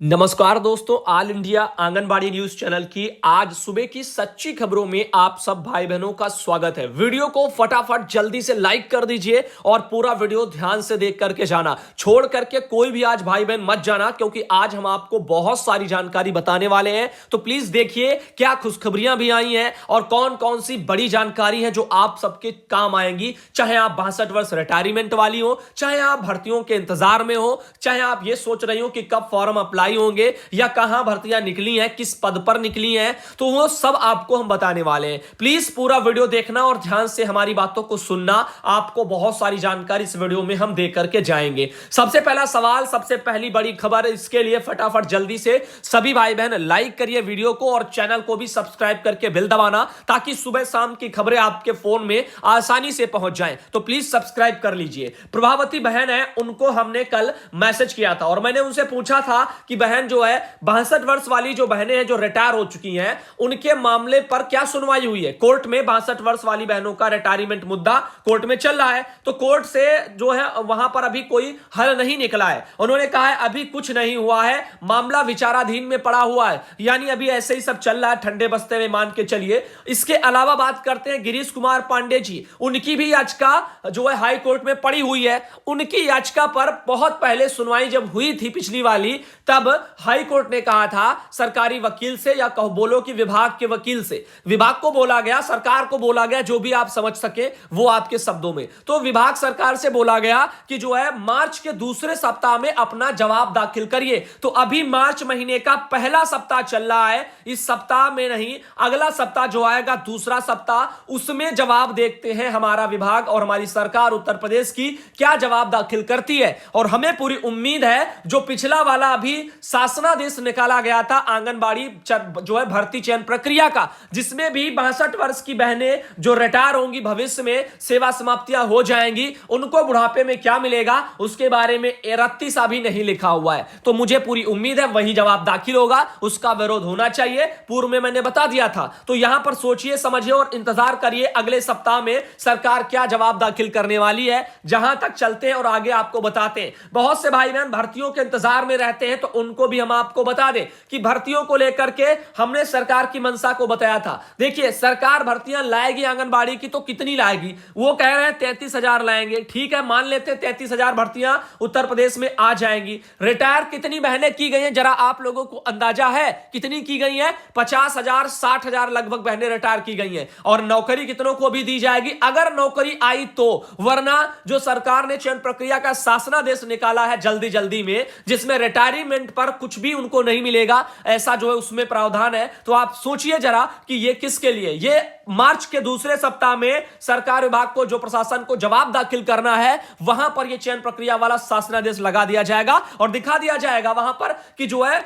नमस्कार दोस्तों, all India anganwadi news channel की आज सुबह की सच्ची खबरों में आप सब भाई बहनों का स्वागत है। वीडियो को फटाफट जल्दी से लाइक कर दीजिए और पूरा वीडियो ध्यान से देख करके जाना, छोड़ करके कोई भी आज भाई बहन मत जाना, क्योंकि आज हम आपको बहुत सारी जानकारी बताने वाले हैं। तो प्लीज देखिए क्या खुशखबरियां भी आई हैं और कौन कौन सी बड़ी जानकारी है जो आप सबके काम आएंगी। चाहे आप 62 वर्ष रिटायरमेंट वाली हो, चाहे आप भर्तियों के इंतजार में हो, चाहे आप ये सोच रही हो कि कब फॉर्म अप्लाई होंगे या कहां भर्तियां निकली हैं, किस पद पर निकली हैं, तो वो सब आपको हम बताने वाले हैं। प्लीज पूरा वीडियो देखना और ध्यान से हमारी बातों को सुनना। आपको बहुत सारी जानकारी इस वीडियो में हम दे करके जाएंगे। सबसे पहला सवाल, सबसे पहली बड़ी खबर, इसके लिए फटाफट जल्दी से सभी भाई बहन लाइक करिए वीडियो को और चैनल को भी सब्सक्राइब करके बेल दबाना, ताकि सुबह शाम की खबरें आपके फोन में आसानी से पहुंच जाएं। तो प्लीज सब्सक्राइब कर लीजिए। प्रभावती बहन है, उनको हमने कल मैसेज किया था और मैंने उनसे पूछा था कि बहन जो है 62 वर्ष वाली जो बहनें हैं जो रिटायर हो चुकी हैं, उनके मामले पर क्या सुनवाई हुई है। कोर्ट में 62 वर्ष वाली बहनों का रिटायरमेंट मुद्दा कोर्ट में चल रहा है, तो कोर्ट से जो है वहां पर अभी कोई हल नहीं निकला है। उन्होंने कहा है अभी कुछ नहीं हुआ है, मामला विचाराधीन में पड़ा हुआ है, यानी अभी ऐसे ही सब चल रहा है, ठंडे बस्ते में मान के चलिए। इसके अलावा बात करते हैं गिरीश कुमार पांडे जी, उनकी भी याचिका जो है हाई कोर्ट में पड़ी हुई है। उनकी याचिका पर बहुत पहले सुनवाई जब हुई थी पिछली वाली, तब हाई कोर्ट ने कहा था सरकारी वकील से, या कहो बोलो कि विभाग के वकील से, विभाग को बोला गया, सरकार को बोला गया, जो भी आप समझ सके वो आपके शब्दों में, तो विभाग सरकार से बोला गया कि जो है मार्च के दूसरे सप्ताह में अपना जवाब दाखिल करिए। तो अभी मार्च महीने का पहला सप्ताह चल रहा है, इस सप्ताह में नहीं, अगला सप्ताह जो आएगा दूसरा सप्ताह, उसमें जवाब देखते हैं हमारा विभाग और हमारी सरकार उत्तर प्रदेश की क्या जवाब दाखिल करती है। और हमें पूरी उम्मीद है जो पिछला वाला अभी शासनादेश निकाला गया था आंगनबाड़ी जो है भर्ती चयन प्रक्रिया का, जिसमें भी 62 वर्ष की बहनें जो रिटायर होंगी, भविष्य में सेवा समाप्तियां हो जाएंगी, उनको बुढ़ापे में क्या मिलेगा उसके बारे में रत्ती सा भी नहीं लिखा हुआ है। तो मुझे पूरी उम्मीद है वही जवाब दाखिल होगा, उसका विरोध होना चाहिए, पूर्व में मैंने बता दिया था। तो यहां पर सोचिए समझिए और इंतजार करिए अगले सप्ताह में सरकार क्या जवाब दाखिल करने वाली है। जहां तक चलते हैं और आगे आपको बताते हैं। बहुत से भाई बहन भर्तियों के इंतजार में रहते हैं, तो उनको भी हम आपको बता दें कि भर्तियों को लेकर के हमने सरकार की मंशा को बताया था। देखिए सरकार भर्तियां लाएगी आंगनबाड़ी की, तो कितनी लाएगी, वो कह रहे हैं 33,000 लाएंगे। ठीक है, मान लेते हैं 33,000 भर्तियां उत्तर प्रदेश में आ जाएंगी। रिटायर कितनी बहनें की गई हैं, जरा आप लोगों को अंदाजा है कितनी की गई हैं? 50,000 60,000 लगभग बहनें रिटायर की गई हैं। और नौकरी कितनों को भी दी जाएगी, अगर नौकरी आई तो, वरना जो सरकार ने चयन प्रक्रिया का शासनादेश निकाला है जल्दी जल्दी में, जिसमें रिटायरमेंट पर कुछ भी उनको नहीं मिलेगा, ऐसा जो है उसमें प्रावधान है। तो आप सोचिए जरा कि ये किसके लिए, ये मार्च के दूसरे सप्ताह में सरकार विभाग को, जो प्रशासन को जवाब दाखिल करना है, वहां पर यह चयन प्रक्रिया वाला शासनादेश लगा दिया जाएगा और दिखा दिया जाएगा वहां पर कि जो है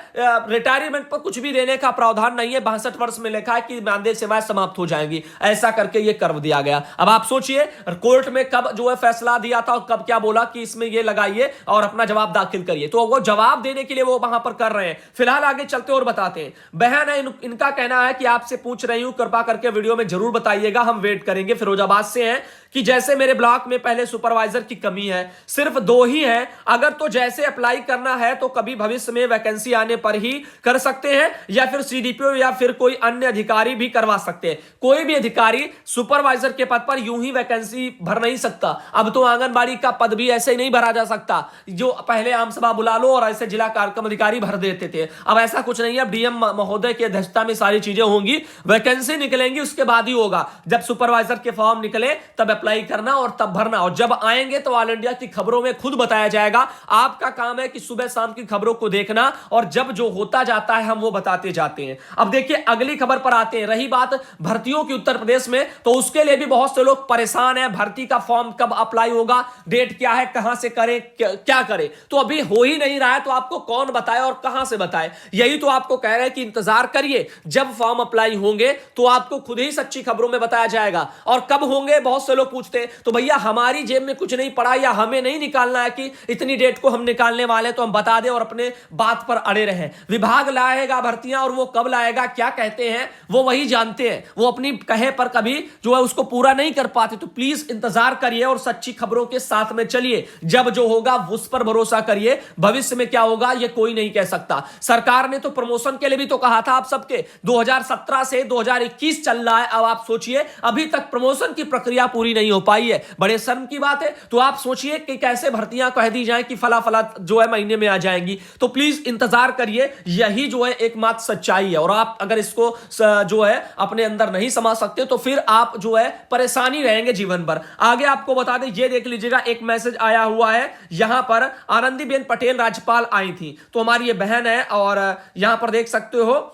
रिटायरमेंट पर कुछ भी देने का प्रावधान नहीं है। 62 वर्ष में लिखा है कि मानदेय सेवाएं समाप्त हो जाएंगी, ऐसा करके यह कर दिया गया। अब आप सोचिए कोर्ट में कब जो है फैसला दिया था और कब क्या बोला कि इसमें यह लगाइए और अपना जवाब दाखिल करिए, तो वो जवाब देने के लिए वो वहां पर कर रहे हैं। फिलहाल आगे चलते और बताते हैं। बहन है, इनका कहना है कि आपसे पूछ रही हूं, कृपा करके वीडियो में जरूर बताइएगा, हम वेट करेंगे। फिरोजाबाद से हैं कि जैसे मेरे ब्लॉक में पहले सुपरवाइजर की कमी है, सिर्फ 2 ही है, अगर तो जैसे अप्लाई करना है तो कभी भविष्य में वैकेंसी आने पर ही कर सकते हैं, या फिर सीडीपीओ या फिर कोई अन्य अधिकारी भी करवा सकते हैं। कोई भी अधिकारी सुपरवाइजर के पद पर यूं ही वैकेंसी भर नहीं सकता। अब तो आंगनबाड़ी का पद भी ऐसे ही नहीं भरा जा सकता, जो पहले आम सभा बुला लो और ऐसे जिला कार्यक्रम अधिकारी भर देते थे। अब ऐसा कुछ नहीं है, अब डीएम महोदय की अध्यक्षता में सारी चीजें होंगी, वैकेंसी निकलेंगी, उसके बाद ही होगा। जब सुपरवाइजर के फॉर्म निकले तब अप्लाई करना और तब भरना, और जब आएंगे तो ऑल इंडिया की खबरों में खुद बताया जाएगा। आपका काम है कि सुबह शाम की खबरों को देखना, और जब जो होता जाता है हम वो बताते जाते हैं। अब देखिए अगली खबर पर आते हैं। रही बात भर्तियों की उत्तर प्रदेश में, तो उसके लिए भी बहुत से लोग परेशान हैं। भर्ती का फॉर्म कब अप्लाई होगा, डेट क्या है, कहां से करें, क्या करें, तो अभी हो ही नहीं रहा है। तो आपको कौन बताए और कहां से बताए, यही तो आपको कह रहे हैं कि इंतजार करिए, जब फॉर्म अप्लाई होंगे तो आपको खुद ही सच्ची खबरों में बताया जाएगा। और कब होंगे, बहुत से लोग पूछते हैं, तो भैया हमारी जेब में कुछ नहीं पड़ा, या हमें नहीं निकालना है कि इतनी डेट को हम निकालने वाले, तो हम बता दें और अपने बात पर अड़े रहें। विभाग लाएगा भर्तियां, और वो कब लाएगा, क्या कहते हैं, वो वही जानते हैं। वो अपनी कहे पर कभी जो है उसको पूरा नहीं कर पाते। तो प्लीज इंतजार करिए और सच्ची खबरों के साथ में चलिए, जब जो होगा उस पर भरोसा करिए। भविष्य में क्या होगा ये कोई कोई नहीं कह सकता। सरकार ने तो प्रमोशन के लिए भी तो कहा था आप सबके, 2017 से 2021 चल रहा है, अब आप सोचिए अभी तक प्रमोशन की प्रक्रिया पूरी नहीं हो पाई है। बड़े शर्म की बात है। तो आप सोचिए कि कैसे भर्तियां कह दी जाए कि फला फला जो है महीने में आ जाएंगी। तो प्लीज इंतजार करिए, यही जो है एकमात्र सच्चाई है। और आप अगर इसको जो है अपने अंदर नहीं समा सकते तो फिर आप जो है परेशानी रहेंगे जीवन भर। आगे आपको बता दें, ये देख लीजिएगा, एक मैसेज आया हुआ है यहां पर, आनंदीबेन पटेल राज्यपाल आई थी, तो हमारी ये बहन है और यहां पर देख सकते हो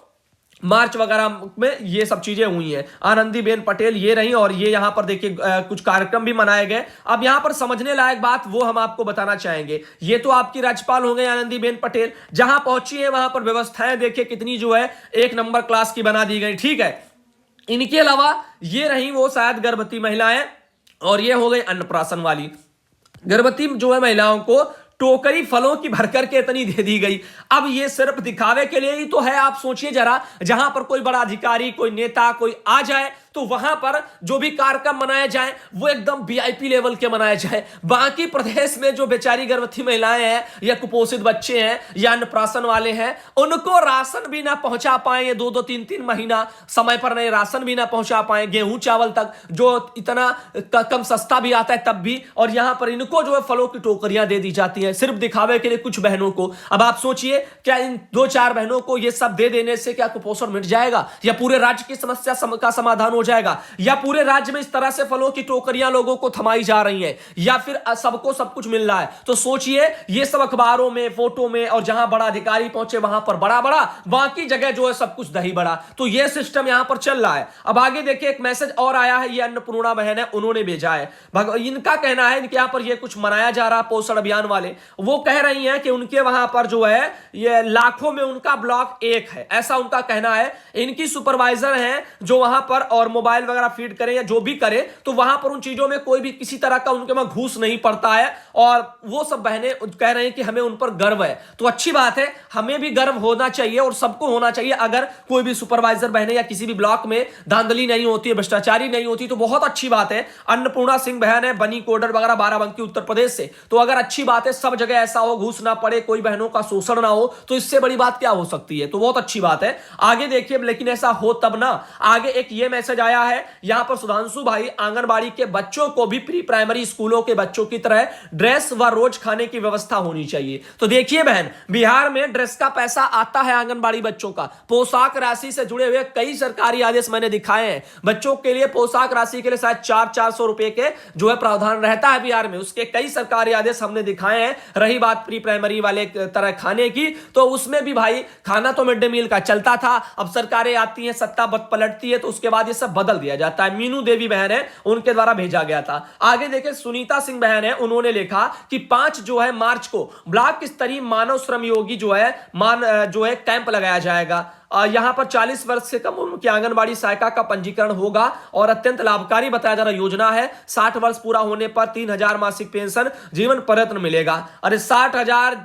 मार्च वगैरह में ये सब चीजें हुई हैं। आनंदीबेन पटेल ये रही और ये यहां पर देखिए कुछ कार्यक्रम भी मनाए गए। अब यहां पर समझने लायक बात वो हम आपको बताना चाहेंगे। ये तो आपकी राज्यपाल हो गए आनंदीबेन पटेल, जहां पहुंची है वहां पर व्यवस्थाएं देखिए कितनी जो है एक नंबर क्लास की बना दी गई। ठीक है, इनके अलावा ये रही वो शायद गर्भवती महिलाएं, और ये हो गई अन्नप्राशन वाली। गर्भवती जो है महिलाओं को टोकरी फलों की भरकर के इतनी दे दी गई। अब ये सिर्फ दिखावे के लिए ही तो है। आप सोचिए जरा, जहां पर कोई बड़ा अधिकारी, कोई नेता, कोई आ जाए तो वहां पर जो भी कार्यक्रम मनाए जाए वो एकदम वीआईपी लेवल के मनाए जाए। बाकी प्रदेश में जो बेचारी गर्भवती महिलाएं हैं या कुपोषित बच्चे हैं या अन्नप्राशन वाले हैं, उनको राशन भी ना पहुंचा पाए, 2-2 3-3 महीना समय पर नहीं राशन भी ना पहुंचा पाए, गेहूं चावल तक जो इतना कम सस्ता भी आता है तब भी। और यहां पर इनको जो है फलों की टोकरियां दे दी जाती हैं सिर्फ दिखावे के लिए कुछ बहनों को। अब आप सोचिए, क्या इन 2-4 बहनों को ये सब दे देने से क्या कुपोषण मिट जाएगा, या पूरे राज्य की समस्या का समाधान हो जाएगा, या पूरे राज्य में इस तरह से फलों की टोकरियां लोगों को थमाई जा रही हैं, या फिर सबको सब कुछ मिल रहा है? तो सोचिए, ये सब अखबारों में, फोटो में, और जहां बड़ा अधिकारी पहुंचे वहां पर बड़ा बड़ा, बाकी जगह जो है सब कुछ दही बड़ा। तो ये सिस्टम यहां पर चल रहा है। अब आगे देखिए, एक मैसेज और आया है, ये अन्नपूर्णा बहन है, उन्होंने भेजा है। इनका कहना है, इनके यहां पर ये कुछ मनाया जा रहा पोषण अभियान वाले, वो कह रही हैं कि उनके वहां पर जो है ये लाखों में उनका ब्लॉक एक है, ऐसा उनका कहना है। इनकी सुपरवाइजर हैं जो वहां पर और मोबाइल वगैरह फीड करे या जो भी करे, तो वहां पर उन चीजों में कोई भी किसी तरह का उनके वहां घूस नहीं पड़ता है। और वो सब बहनें कह रहे हैं कि हमें उन पर गर्व है। तो अच्छी बात है, हमें भी गर्व होना चाहिए और सबको होना चाहिए। अगर कोई भी सुपरवाइजर बहनें या किसी भी ब्लॉक में धांधली नहीं होती है, भ्रष्टाचारी नहीं होती, तो बहुत अच्छी बात है। अन्नपूर्णा सिंह बहन है, बनी कोडर वगैरह बाराबंकी उत्तर प्रदेश से, तो अगर अच्छी बात है, सब जगह ऐसा हो, घूस ना पड़े, कोई बहनों का शोषण ना हो, तो इससे बड़ी बात क्या हो सकती है? तो बहुत अच्छी बात है। आगे देखिए, लेकिन ऐसा हो तब ना। आगे एक ये मैसेज आया है, यहां पर सुधांशु भाई, आंगनबाड़ी के बच्चों को भी प्री प्राइमरी स्कूलों के बच्चों की तरह ड्रेस व रोज खाने की व्यवस्था होनी चाहिए। तो देखिए बहन, बिहार में ड्रेस का पैसा आता है आंगनबाड़ी बच्चों का, पोशाक राशि से जुड़े हुए कई सरकारी आदेश मैंने दिखाए हैं। बच्चों के लिए पोशाक राशि के लिए शायद 400-400 रुपए के जो है प्रावधान रहता है बिहार में, उसके कई सरकारी आदेश हमने दिखाए हैं। रही बात प्री प्राइमरी वाले तरह खाने की, तो उसमें भी भाई खाना तो मिड डे मील का चलता था। अब सरकारें आती हैं, सत्ता पलटती है, तो उसके बाद ये सब बदल दिया जाता है। मीनू देवी बहन है, उनके द्वारा भेजा गया था। आगे देखें, सुनीता सिंह बहन है, उन्होंने लिखा कि 5 जो है मार्च को ब्लॉक स्तरीय मानव श्रम योगी जो है कैंप लगाया जाएगा। यहां पर 40 वर्ष से कम उम्र की आंगनबाड़ी सहायिका का पंजीकरण होगा और अत्यंत लाभकारी बताया जा रहा योजना है। 60 वर्ष पूरा होने पर 3000 मासिक पेंशन जीवन पर्यंत मिलेगा। अरे 60,000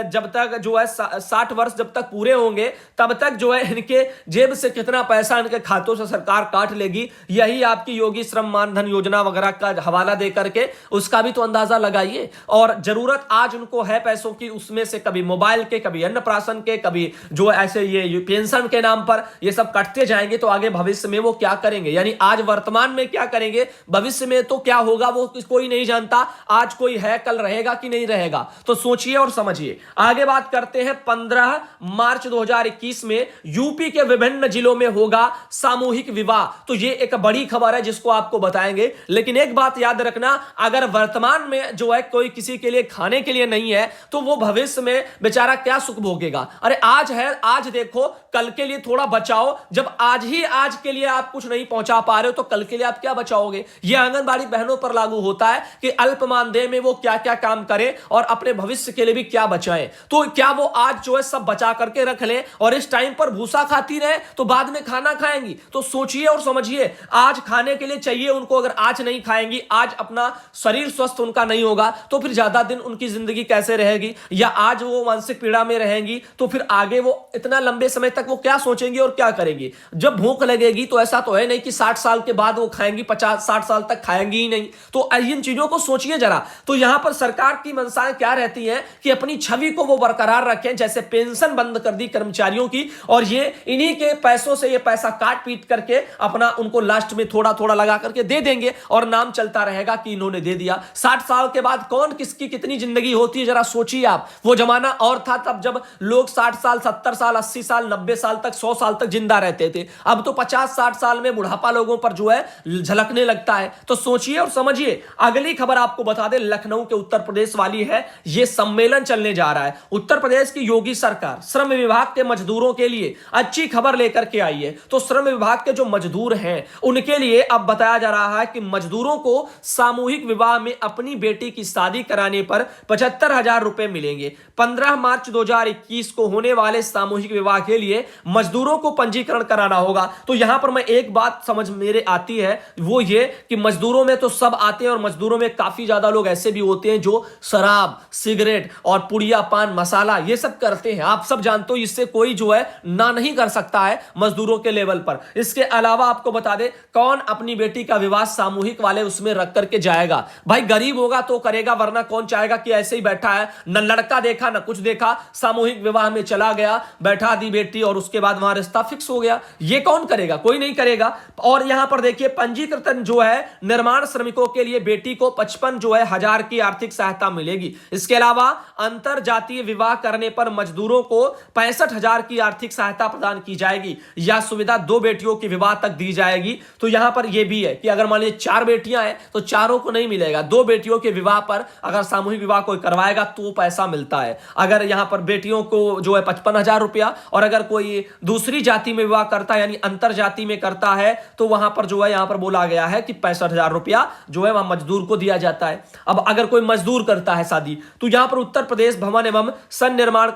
जब तक जो है 60 वर्ष जब तक पूरे होंगे तब तक जो है इनके जेब से कितना पैसा इनके खातों से सरकार काट लेगी, यही आपकी योगी श्रम मानधन योजना वगैरह का हवाला दे करके उसका भी तो अंदाजा लगाइए। और जरूरत आज उनको है पैसों की, उसमें से कभी मोबाइल के, कभी अन्नप्राशन के, कभी जो ऐसे ये पेंशन के नाम पर ये सब कटते जाएंगे, तो आगे भविष्य में वो क्या करेंगे? यानी आज वर्तमान में क्या करेंगे, भविष्य में तो क्या होगा वो कोई नहीं जानता। आज कोई है, कल रहेगा कि नहीं रहेगा, तो सोचिए और समझिए। आगे बात करते हैं, 15 मार्च 2021 में यूपी के विभिन्न जिलों में होगा सामूहिक विवाह। तो ये एक बड़ी खबर है जिसको आपको बताएंगे। लेकिन एक बात याद रखना, अगर वर्तमान में जो है कोई किसी के लिए खाने के लिए नहीं है, तो वो भविष्य में बेचारा क्या सुख भोगेगा? अरे आज है, आज देखो, कल के लिए थोड़ा बचाओ। जब आज के लिए आप कुछ नहीं पहुंचा पा रहे हो, तो कल के लिए आप क्या बचाओगे? यह आंगनबाड़ी बहनों पर लागू होता है कि अल्प मानदेय में वो क्या क्या काम करें और अपने भविष्य के लिए भी क्या बचाएं। तो क्या वो आज जो है सब बचा करके रख लें और इस टाइम पर भूसा खाती रहे तो बाद में खाना खाएंगी? तो सोचिए और समझिए, आज खाने के लिए चाहिए उनको, अगर आज नहीं खाएंगी, आज अपना शरीर स्वस्थ उनका नहीं होगा, तो फिर ज्यादा दिन उनकी जिंदगी कैसे रहेगी? या आज वो मानसिक पीड़ा में रहेंगी, तो फिर आगे वो इतना लंबे समय तक वो क्या सोचेंगी और क्या करेंगी। जब भूख लगेगी तो ऐसा तो है नहीं कि 60 साल के बाद वो खाएंगी, 50-60 साल तक खाएंगी ही नहीं। तो इन चीजों को सोचिए जरा। तो यहां पर सरकार की मंशाएं क्या रहती हैं कि अपनी छवि को वो बरकरार रखें, जैसे पेंशन बंद कर दी कर्मचारियों की, और ये इन्हीं के पैसों से ये पैसा काट पीट करके अपना उनको लास्ट में थोड़ा थोड़ा लगा करके दे देंगे और नाम चलता रहेगा कि इन्होंने दे दिया। 60 साल के बाद कौन किसकी कितनी जिंदगी होती है, जरा सोचिए आप। वो जमाना और था तब जब लोग 60 साल, 70 साल, 80 साल, 90 साल तक, 100 साल तक जिंदा रहते थे। अब तो 50-60 साल में बुढ़ापा लोगों पर जो है झलकने लगता है। तो सोचिए और समझिए। अगली खबर आपको बता दें, लखनऊ के उत्तर प्रदेश वाली है। यह सम्मेलन चलने जा रहा है। उत्तर प्रदेश की योगी सरकार श्रम विभाग के मजदूरों के लिए अच्छी खबर लेकर के आई है। तो श्रम विभाग के जो मजदूर हैं उनके लिए अब बताया जा रहा है कि मजदूरों को सामूहिक विवाह में अपनी बेटी की शादी कराने पर 75,000 रुपए मिलेंगे। 15 मार्च 2021 को होने वाले सामूहिक विवाह के लिए मजदूरों को पंजीकरण कराना होगा। तो यहां पर मैं एक बात समझ मेरे आती है, वो ये कि मजदूरों में तो सब आते हैं और मजदूरों में काफी ज्यादा लोग ऐसे भी होते हैं जो शराब, सिगरेट और पुड़िया, पान मसाला ये सब करते हैं। आप सब जानते हो, इससे कोई जो है ना नहीं कर सकता है मजदूरों के लेवल पर। इसके अलावा आपको बता दे, कौन अपनी बेटी का विवाह सामूहिक वाले उसमें रख करके जाएगा। भाई गरीब होगा तो करेगा, वरना कौन चाहेगा कि ऐसे ही बैठा है, न लड़का देखा न कुछ देखा, सामूहिक विवाह में चला गया, बैठा दी बेटी और उसके बाद वहां रिश्ता फिक्स हो गया। ये कौन करेगा? कोई नहीं करेगा। और यहां पर देखिए, पंजीकृत जो है निर्माण श्रमिकों के लिए बेटी को 55 जो है हजार की आर्थिक सहायता मिलेगी। इसके अलावा अंतर जातीय विवाह करने पर मजदूरों को 65,000 की आर्थिक सहायता प्रदान की जाएगी। यह सुविधा 2 बेटियों के विवाह तक दी जाएगी। तो यहां पर यह भी है कि अगर मान लीजिए 4 बेटियां हैं तो चारों को नहीं मिलेगा। 2 बेटियों के विवाह पर अगर सामूहिक विवाह कोई करवाएगा तो पैसा मिलता है। अगर यहां पर बेटियों को जो है 55,000 रुपया, और अगर कोई दूसरी जाति में विवाह करता है यानी अंतर जाति में करता है तो वहां पर जो है यहां पर बोला गया है कि 65,000 रुपया जो है वहां मजदूर को दिया जाता है। अब अगर कोई मजदूर करता है शादी तो यहां पर उत्तर प्रदेश भवन एवं सन्निर्माण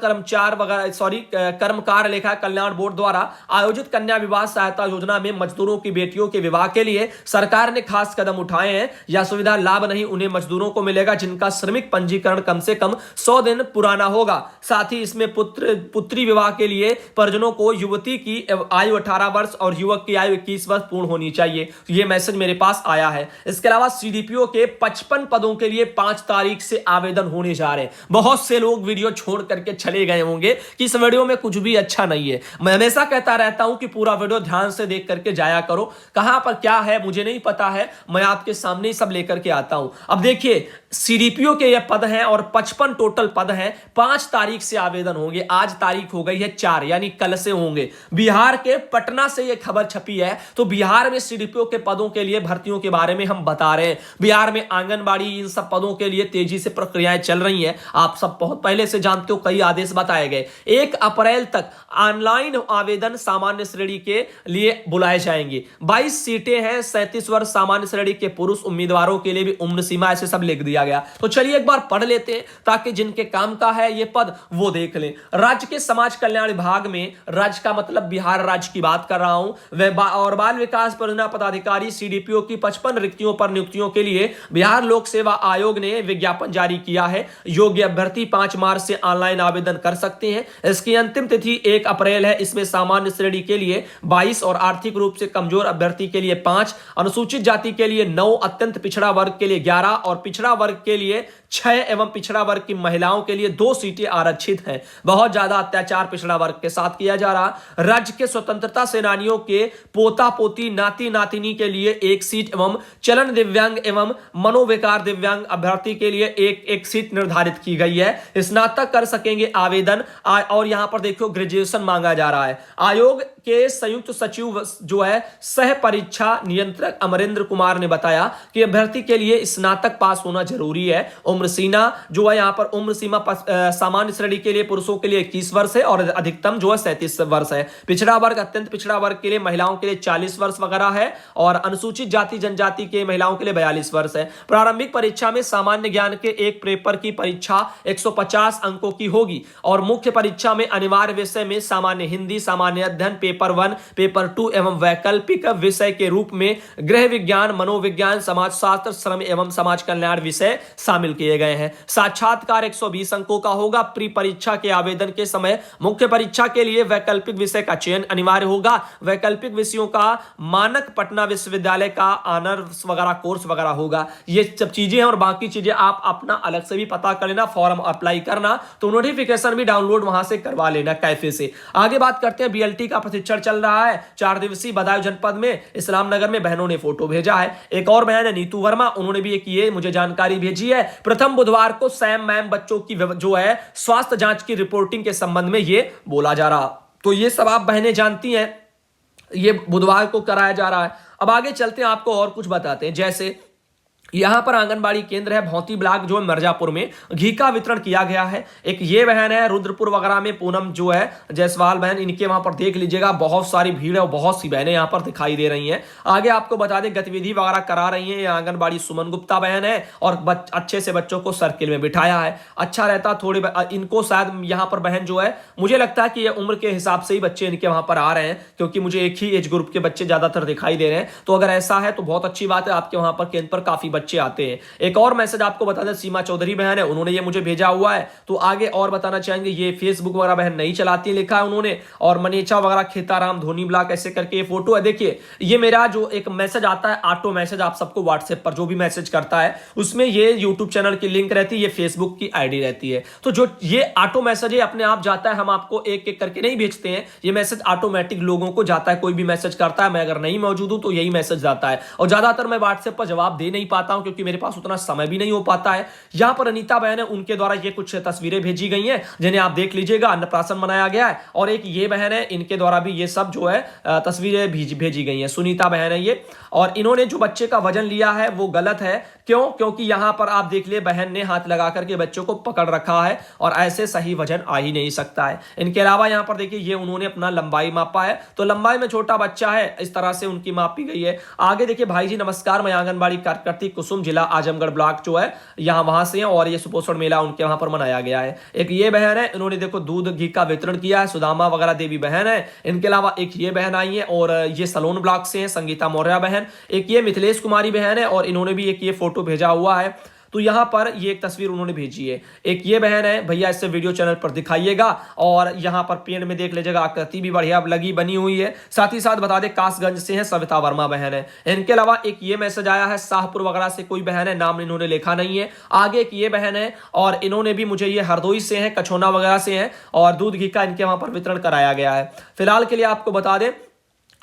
कर्मकार लेखा कल्याण बोर्ड द्वारा आयोजित कन्या विवाह सहायता योजना में मजदूरों की बेटियों के विवाह के लिए सरकार ने खास कदम उठाए हैं। यह सुविधा लाभ नहीं उन्हें मजदूरों को मिलेगा जिनका श्रमिक पंजीकरण कम से कम 100 दिन पुराना होगा। साथ ही इसमें पुत्री विवाह के लिए परिजनों को युवती की आयु 18 वर्ष और युवक की आयु 21 वर्ष पूर्ण होनी चाहिए। यह मैसेज मेरे पास आया है। इसके अलावा सीडीपीओ के 55 पदों के लिए 5 तारीख से आवेदन होने जा रहे हैं। बहुत से लोग वीडियो छोड़ करके चले गए होंगे कि इस वीडियो में कुछ भी अच्छा नहीं है। मैं हमेशा कहता रहता हूं कि पूरा वीडियो ध्यान से देख करके जाया करो। कहां पर क्या है मुझे नहीं पता है, मैं आपके सामने ही सब लेकर के आता हूं। अब देखिए, सीडीपीओ के ये पद हैं और 55 टोटल पद हैं। 5 तारीख से आवेदन होंगे। आज तारीख हो गई है 4, यानी कल से होंगे। बिहार के पटना से ये खबर छपी है। तो बिहार में सीडीपीओ के पदों के लिए भर्तियों के बारे में हम बता रहे हैं। बिहार में आंगनबाड़ी इन सब पदों के लिए तेजी से प्रक्रियाएं चल रही हैं। आप सब बहुत पहले से जानते हो, कई आदेश बताए गए। 1 अप्रैल तक ऑनलाइन आवेदन सामान्य श्रेणी के लिए बुलाए जाएंगे। 22 सीटें हैं। 37 वर्ष सामान्य श्रेणी के पुरुष उम्मीदवारों के लिए भी उम्र सीमा ऐसे सब लिख दिया गया। तो चलिए एक बार पढ़ लेते हैं ताकि जिनके काम का है ये पद वो देख लें। राज्य के समाज कल्याण विभाग में, राज्य का मतलब बिहार राज्य की बात कर रहा हूं, और बाल विकास परियोजना पदाधिकारी सीडीपीओ की 55 रिक्तियों पर नियुक्तियों के लिए बिहार लोक सेवा आयोग ने विज्ञापन जारी किया है। योग्य अभ्यर्थी 5 मार्च से ऑनलाइन आवेदन कर सकते हैं। इसकी अंतिम तिथि 1 अप्रैल है। इसमें सामान्य श्रेणी के लिए 22 और आर्थिक रूप से कमजोर अभ्यर्थी के लिए 5, अनुसूचित जाति के लिए 9, अत्यंत पिछड़ा वर्ग के लिए 11 और पिछड़ा वर्ग के लिए 6 एवं पिछड़ा वर्ग की महिलाओं के लिए 2 सीटें आरक्षित हैं। बहुत ज्यादा अत्याचार पिछड़ा वर्ग के साथ किया जा रहा। राज्य के स्वतंत्रता सेनानियों के पोता पोती नाती नातिनी के लिए 1 सीट एवं चलन दिव्यांग एवं मनोविकार दिव्यांग अभ्यर्थी के लिए एक सीट निर्धारित की गई है। स्नातक कर सकेंगे आवेदन। और यहां पर देखो ग्रेजुएशन मांगा जा रहा है। आयोग के संयुक्त सचिव जो है सह परीक्षा नियंत्रक अमरेंद्र कुमार ने बताया कि अभ्यर्थी के लिए स्नातक पास होना जरूरी है। उम्र सीमा जो है यहां पर उम्र सीमा सामान्य श्रेणी के लिए पुरुषों के लिए 21 वर्ष है और अधिकतम जो है 37 वर्ष है। पिछड़ा वर्ग, अत्यंत पिछड़ा वर्ग के लिए महिलाओं के लिए 40 वर्ष वगैरह है और अनुसूचित जाति जनजाति के महिलाओं के लिए 42 वर्ष है। प्रारंभिक परीक्षा में सामान्य ज्ञान के एक पेपर की परीक्षा 150 अंकों की होगी और मुख्य परीक्षा में अनिवार्य विषय में सामान्य हिंदी, सामान्य अध्ययन, पेपर 1, पेपर 2 एवं वैकल्पिक विषय के रूप में गृह विज्ञान, मनोविज्ञान, समाजशास्त्र, श्रम एवं समाज कल्याण विषय शामिल किए किए गए हैं। साक्षात्कार 120 अंकों का होगा। प्री परीक्षा के आवेदन के समय मुख्य परीक्षा के लिए वैकल्पिक विषय का चयन अनिवार्य होगा। वैकल्पिक विषयों का मानक पटना विश्वविद्यालय का ऑनर्स वगैरह कोर्स वगैरह होगा। ये सब चीजें हैं और बाकी चीजें आप अपना अलग से भी पता कर लेना, फॉर्म अप्लाई करना तो नोटिफिकेशन भी डाउनलोड वहां से करवा लेना कैफे से। आगे बात करते हैं, बीएलटी का प्रशिक्षण चल रहा है 4 दिवसीय बदायूं जनपद में इस्लाम नगर में। बहनों ने फोटो भेजा है। एक और बहन है नीतू वर्मा, उन्होंने भी एक ये मुझे जानकारी भेजी है। प्रथम बुधवार को सैम मैम बच्चों की जो है स्वास्थ्य जांच की रिपोर्टिंग के संबंध में ये बोला जा रहा। तो ये सब आप बहनें जानती हैं, ये बुधवार को कराया जा रहा है। अब आगे चलते हैं, आपको और कुछ बताते हैं। जैसे यहां पर आंगनबाड़ी केंद्र है भौंती ब्लॉक जो है मिर्जापुर में, घी का वितरण किया गया है। एक ये बहन है रुद्रपुर वगैरह में, पूनम जो है जायसवाल बहन, इनके वहां पर देख लीजिएगा बहुत सारी भीड़ है और बहुत सी बहनें यहां पर दिखाई दे रही हैं। आगे आपको बता दें गतिविधि वगैरह करा रही है आंगनबाड़ी सुमन गुप्ता बहन है और अच्छे से बच्चों को सर्किल में बिठाया है। अच्छा रहता थोड़े इनको शायद यहां पर बहन जो है, मुझे लगता है कि ये उम्र के हिसाब से ही बच्चे इनके वहां पर आ रहे हैं, क्योंकि मुझे एक ही एज ग्रुप के बच्चे ज्यादातर दिखाई दे रहे हैं। तो अगर ऐसा है तो बहुत अच्छी बात है, आपके वहां पर केंद्र पर काफी बच्चे आते हैं। एक और मैसेज आपको बता दें, सीमा चौधरी बहन है, उन्होंने ये मुझे भेजा हुआ है। तो आगे और बताना चाहेंगे, ये फेसबुक वगैरह बहन नहीं चलाती लिखा है उन्होंने, और मनीषा वगैरह खेताराम धोनी ब्लॉक ऐसे करके ये फोटो है। देखिए ये मेरा जो एक मैसेज आता है ऑटो मैसेज, आप सबको व्हाट्सएप पर जो भी मैसेज करता है उसमें ये यूट्यूब चैनल की लिंक रहती है, ये फेसबुक की आईडी रहती है। तो जो ये ऑटो मैसेज है अपने आप जाता है, हम आपको एक एक करके नहीं भेजते हैं, ये मैसेज ऑटोमेटिक लोगों को जाता है। कोई भी मैसेज करता है, मैं अगर नहीं मौजूद हूं तो यही मैसेज जाता है। और ज्यादातर मैं व्हाट्सएप पर जवाब दे नहीं पाता हूं क्योंकि मेरे पास उतना समय भी नहीं हो पाता है। यहां पर अनीता बहन है, उनके द्वारा ये कुछ तस्वीरें भेजी गई हैं जिन्हें आप देख लीजिएगा, अन्नप्राशन मनाया गया है। और एक ये बहन है, इनके द्वारा भी ये सब जो है तस्वीरें भेजी गई हैं, सुनीता बहन है ये। और इन्होंने जो बच्चे का वजन लिया है वो गलत है। क्यों? क्योंकि यहां पर आप देख लिए बहन ने हाथ लगा करके बच्चों को पकड़ रखा है और ऐसे सही वजन आ ही नहीं सकता है। इनके अलावा यहां पर देखिए ये उन्होंने अपना लंबाई मापा है, तो लंबाई में छोटा बच्चा है, इस तरह से उनकी मापी गई है। आगे देखिए, भाई जी नमस्कार, मैं आंगनबाड़ी कार्यकर्ती कुसुम, जिला आजमगढ़ ब्लॉक जो है यहाँ वहां से हैं, और ये सुपोषण मेला उनके वहां पर मनाया गया है। एक ये बहन है, इन्होंने देखो दूध घी का वितरण किया है, सुदामा वगैरह देवी बहन है। इनके अलावा एक ये बहन आई है और ये सलोन ब्लॉक से है, संगीता मौर्य बहन। एक ये मिथिलेश कुमारी बहन है और इन्होंने भी एक ये फोटो भेजा हुआ है। तो यहां पर ये एक तस्वीर उन्होंने भेजी है। एक ये बहन है, भैया इससे वीडियो चैनल पर दिखाइएगा। और यहां पर पेड़ में देख लीजिएगा, आकृति भी बढ़िया लगी बनी हुई है। साथ ही साथ बता दें कासगंज से है सविता वर्मा बहन है। इनके अलावा एक ये मैसेज आया है शाहपुर वगैरह से कोई बहन है, नाम इन्होंने लिखा नहीं है। आगे एक ये बहन है और इन्होंने भी मुझे ये हरदोई से है, कछोना वगैरह से है, और दूध घी का इनके वहां पर वितरण कराया गया है। फिलहाल के लिए आपको बता दें,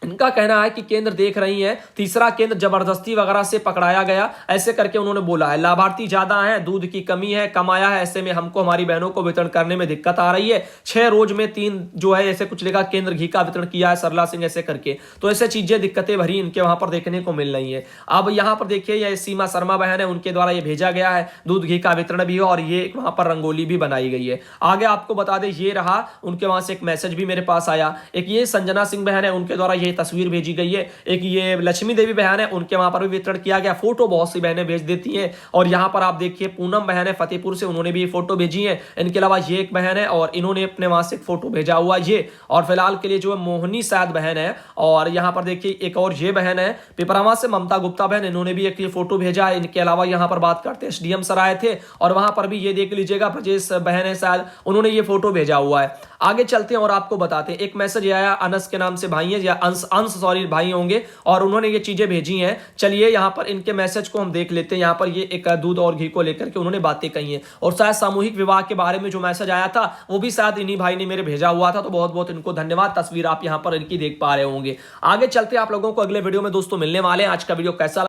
इनका कहना है कि केंद्र देख रही है, तीसरा केंद्र जबरदस्ती वगैरह से पकड़ाया गया, ऐसे करके उन्होंने बोला है। लाभार्थी ज्यादा है, दूध की कमी है, कम आया है, ऐसे में हमको हमारी बहनों को वितरण करने में दिक्कत आ रही है। 6 रोज में 3 जो है ऐसे कुछ लिखा, केंद्र घी का वितरण किया है, सरला सिंह ऐसे करके। तो ऐसे चीजें दिक्कतें भरी इनके वहां पर देखने को मिल रही है। अब यहाँ पर देखिए, यह सीमा शर्मा बहन है, उनके द्वारा ये भेजा गया है, दूध घी का वितरण भी है और ये वहां पर रंगोली भी बनाई गई है। आगे आपको बता दें, ये रहा उनके वहां से एक मैसेज भी मेरे पास आया। एक ये संजना सिंह बहन है, उनके द्वारा ये तस्वीर भेजी गई है। एक ये लक्ष्मी देवी बहन है, उनके वहां पर भी वितरण किया गया। फोटो बहुत सी बहनें भेज देती हैं। और यहां पर आप देखिए पूनम बहन है फतेहपुर से, उन्होंने भी फोटो भेजी है। इनके अलावा ये एक बहन है और इन्होंने अपने वहां से फोटो भेजा हुआ ये। और फिलहाल के लिए जो है मोहनी शायद बहन है। और यहां पर देखिए एक और ये बहन है पिपरावा से ममता गुप्ता बहन, इन्होंने भी एक ये फोटो भेजा है। इनके अलावा यहां पर बात करते हैं एसडीएम सर आए थे और वहां पर भी ये देख लीजिएगा ब्रजेश बहन है शायद, उन्होंने ये फोटो भेजा हुआ है। आगे चलते हैं और आपको बताते हैं, एक मैसेज आया अनस के नाम से भाई है, या अंश सॉरी भाई होंगे, और उन्होंने ये चीजें भेजी हैं। चलिए यहाँ पर इनके मैसेज को हम देख लेते हैं। यहाँ पर ये एक दूध और घी को लेकर के उन्होंने बातें कही हैं, और शायद सामूहिक विवाह के बारे में जो मैसेज आया था वो भी शायद इन्हीं भाई ने मेरे भेजा हुआ था। तो बहुत बहुत इनको धन्यवाद। तस्वीर आप यहाँ पर इनकी देख पा रहे होंगे। आगे चलते आप लोगों को अगले वीडियो में दोस्तों मिलने वाले हैं। आज का वीडियो कैसा